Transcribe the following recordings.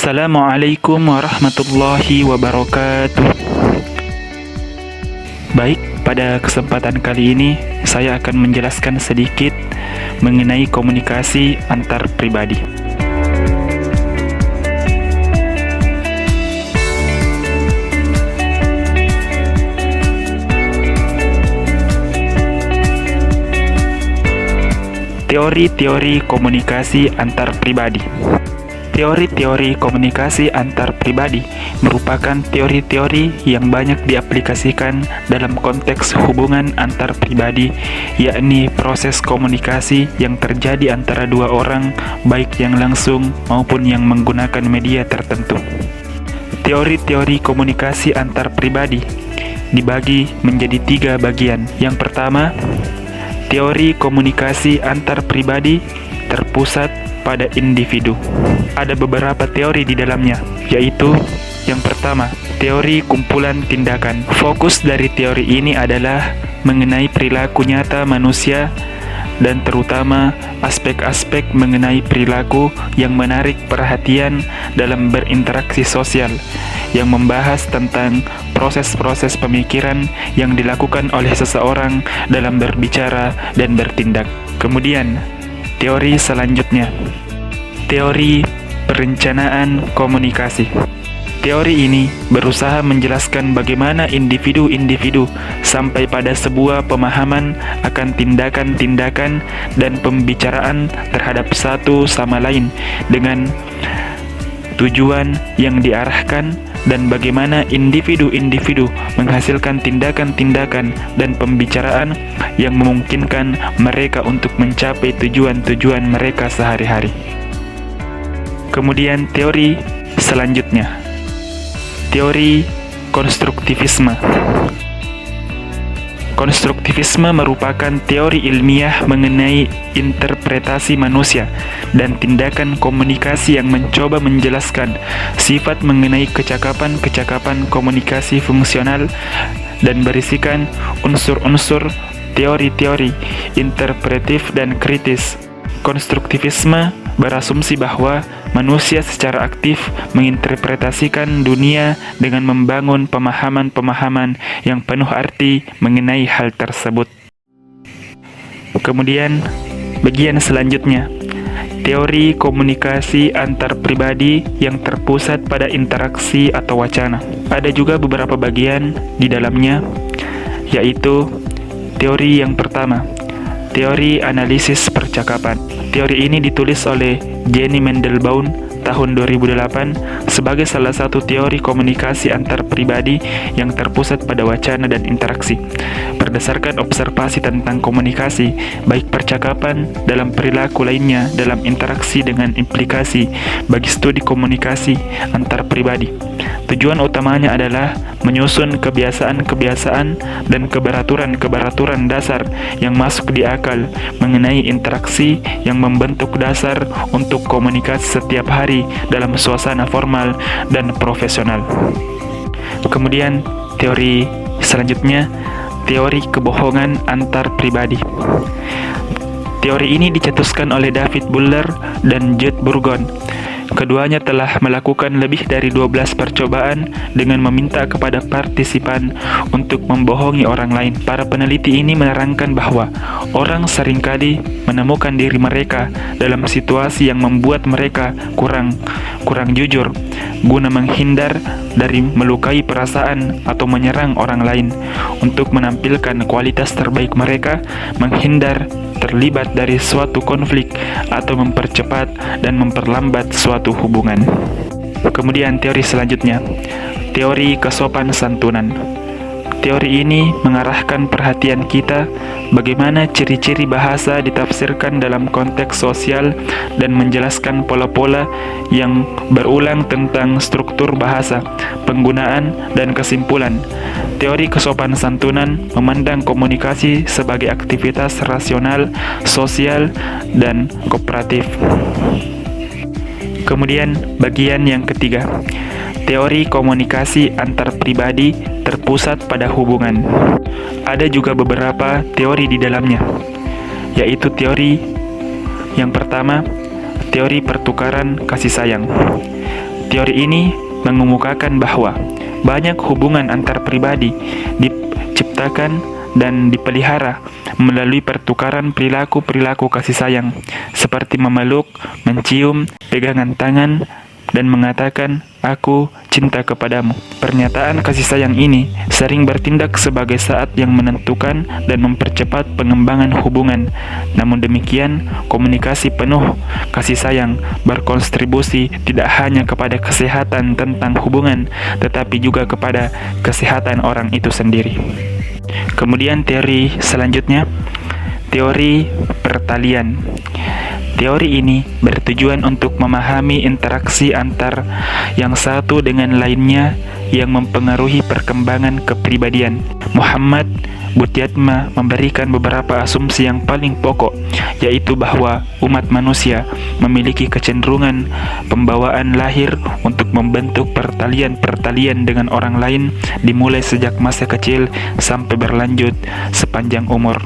Assalamualaikum warahmatullahi wabarakatuh. Baik, pada kesempatan kali ini saya akan menjelaskan sedikit mengenai komunikasi antar pribadi. Teori-teori komunikasi antar pribadi. Teori-teori komunikasi antar pribadi merupakan teori-teori yang banyak diaplikasikan dalam konteks hubungan antar pribadi, yakni proses komunikasi yang terjadi antara dua orang, baik yang langsung maupun yang menggunakan media tertentu. Teori-teori komunikasi antar pribadi dibagi menjadi 3 bagian. Yang pertama, teori komunikasi antar pribadi terpusat pada individu. Ada beberapa teori di dalamnya, yaitu yang pertama, teori kumpulan tindakan. Fokus dari teori ini adalah mengenai perilaku nyata manusia dan terutama aspek-aspek mengenai perilaku yang menarik perhatian dalam berinteraksi sosial, yang membahas tentang proses-proses pemikiran yang dilakukan oleh seseorang dalam berbicara dan bertindak. Kemudian, teori selanjutnya, teori perencanaan komunikasi. Teori ini berusaha menjelaskan bagaimana individu-individu sampai pada sebuah pemahaman akan tindakan-tindakan dan pembicaraan terhadap satu sama lain dengan tujuan yang diarahkan, dan bagaimana individu-individu menghasilkan tindakan-tindakan dan pembicaraan yang memungkinkan mereka untuk mencapai tujuan-tujuan mereka sehari-hari. Kemudian teori selanjutnya, teori konstruktivisme. Konstruktivisme merupakan teori ilmiah mengenai interpretasi manusia dan tindakan komunikasi yang mencoba menjelaskan sifat mengenai kecakapan-kecakapan komunikasi fungsional dan berisikan unsur-unsur teori-teori interpretif dan kritis. Konstruktivisme berasumsi bahwa manusia secara aktif menginterpretasikan dunia dengan membangun pemahaman-pemahaman yang penuh arti mengenai hal tersebut. Kemudian, bagian selanjutnya, teori komunikasi antar pribadi yang terpusat pada interaksi atau wacana. Ada juga beberapa bagian di dalamnya, yaitu teori yang pertama, teori analisis percakapan. Teori ini ditulis oleh Jenny Mendelbaum tahun 2008 sebagai salah satu teori komunikasi antar pribadi yang terpusat pada wacana dan interaksi. Berdasarkan observasi tentang komunikasi, baik percakapan dalam perilaku lainnya dalam interaksi dengan implikasi bagi studi komunikasi antar pribadi. Tujuan utamanya adalah menyusun kebiasaan-kebiasaan dan keberaturan-keberaturan dasar yang masuk di akal mengenai interaksi yang membentuk dasar untuk komunikasi setiap hari dalam suasana formal dan profesional. Kemudian, teori selanjutnya, teori kebohongan antar pribadi. Teori ini dicetuskan oleh David Buller dan Jude Burgon. Keduanya telah melakukan lebih dari 12 percobaan dengan meminta kepada partisipan untuk membohongi orang lain. Para peneliti ini menerangkan bahwa orang seringkali menemukan diri mereka dalam situasi yang membuat mereka kurang jujur, guna menghindar dari melukai perasaan atau menyerang orang lain. Untuk menampilkan kualitas terbaik mereka, menghindar terlibat dari suatu konflik atau mempercepat dan memperlambat suatu hubungan. Kemudian teori selanjutnya, teori kesopan santunan. Teori ini mengarahkan perhatian kita bagaimana ciri-ciri bahasa ditafsirkan dalam konteks sosial dan menjelaskan pola-pola yang berulang tentang struktur bahasa, penggunaan, dan kesimpulan. Teori kesopan santunan memandang komunikasi sebagai aktivitas rasional, sosial, dan kooperatif. Kemudian bagian yang ketiga, teori komunikasi antar pribadi terpusat pada hubungan. Ada juga beberapa teori di dalamnya, yaitu teori yang pertama, teori pertukaran kasih sayang. Teori ini mengemukakan bahwa banyak hubungan antar pribadi diciptakan dan dipelihara melalui pertukaran perilaku-perilaku kasih sayang, seperti memeluk, mencium, pegangan tangan, dan mengatakan, "Aku cinta kepadamu." Pernyataan kasih sayang ini sering bertindak sebagai saat yang menentukan dan mempercepat pengembangan hubungan. Namun demikian, komunikasi penuh kasih sayang berkontribusi tidak hanya kepada kesehatan tentang hubungan, tetapi juga kepada kesehatan orang itu sendiri. Kemudian teori selanjutnya, teori pertalian. Teori ini bertujuan untuk memahami interaksi antar yang satu dengan lainnya yang mempengaruhi perkembangan kepribadian. Muhammad Butyatma memberikan beberapa asumsi yang paling pokok, yaitu bahwa umat manusia memiliki kecenderungan pembawaan lahir untuk membentuk pertalian-pertalian dengan orang lain dimulai sejak masa kecil sampai berlanjut sepanjang umur.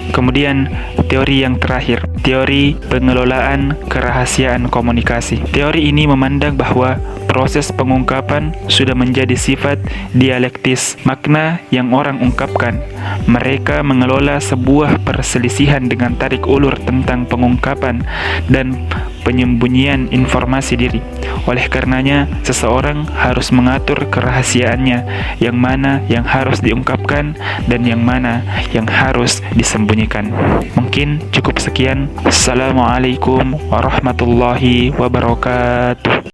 Kemudian, teori yang terakhir, teori pengelolaan kerahasiaan komunikasi. Teori ini memandang bahwa proses pengungkapan sudah menjadi sifat dialektis, makna yang orang ungkapkan. Mereka mengelola sebuah perselisihan dengan tarik ulur tentang pengungkapan dan penyembunyian informasi diri. Oleh karenanya, seseorang harus mengatur kerahasiaannya, yang mana yang harus diungkapkan dan yang mana yang harus disembunyikan. Mungkin cukup sekian. Assalamualaikum warahmatullahi wabarakatuh.